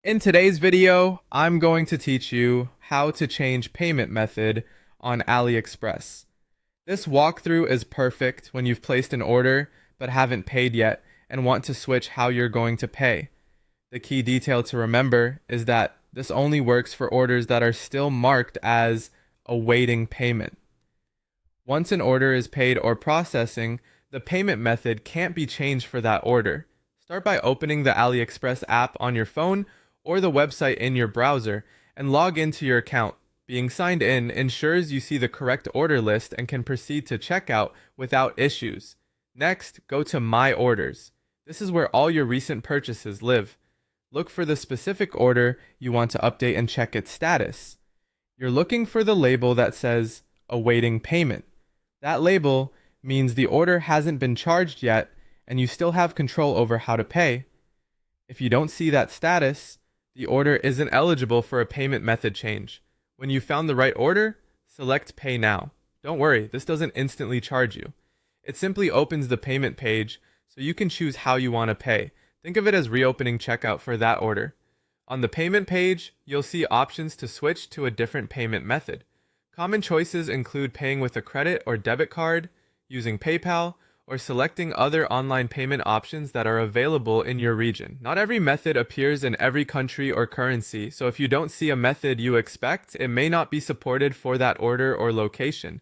In today's video, I'm going to teach you how to change payment method on AliExpress. This walkthrough is perfect when you've placed an order but haven't paid yet and want to switch how you're going to pay. The key detail to remember is that this only works for orders that are still marked as awaiting payment. Once an order is paid or processing, the payment method can't be changed for that order. Start by opening the AliExpress app on your phone or the website in your browser and log into your account. Being signed in ensures you see the correct order list and can proceed to checkout without issues. Next, go to My Orders. This is where all your recent purchases live. Look for the specific order you want to update and check its status. You're looking for the label that says Awaiting Payment. That label means the order hasn't been charged yet and you still have control over how to pay. If you don't see that status, the order isn't eligible for a payment method change. When you found the right order, select Pay Now. Don't worry, this doesn't instantly charge you. It simply opens the payment page so you can choose how you want to pay. Think of it as reopening checkout for that order. On the payment page, you'll see options to switch to a different payment method. Common choices include paying with a credit or debit card, using PayPal, or selecting other online payment options that are available in your region. Not every method appears in every country or currency, so if you don't see a method you expect, it may not be supported for that order or location.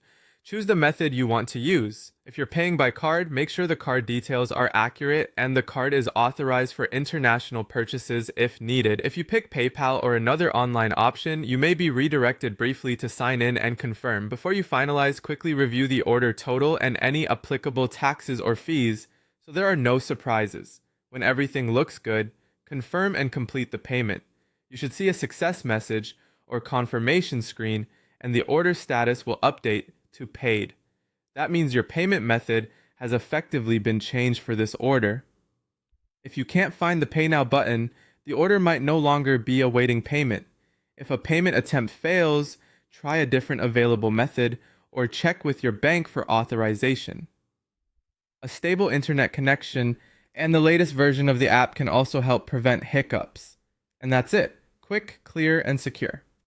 Choose the method you want to use. If you're paying by card, make sure the card details are accurate and the card is authorized for international purchases if needed. If you pick PayPal or another online option, you may be redirected briefly to sign in and confirm. Before you finalize, quickly review the order total and any applicable taxes or fees so there are no surprises. When everything looks good, confirm and complete the payment. You should see a success message or confirmation screen and the order status will update to paid. That means your payment method has effectively been changed for this order. If you can't find the Pay Now button, the order might no longer be awaiting payment. If a payment attempt fails, try a different available method or check with your bank for authorization. A stable internet connection and the latest version of the app can also help prevent hiccups. And that's it. Quick, clear, and secure.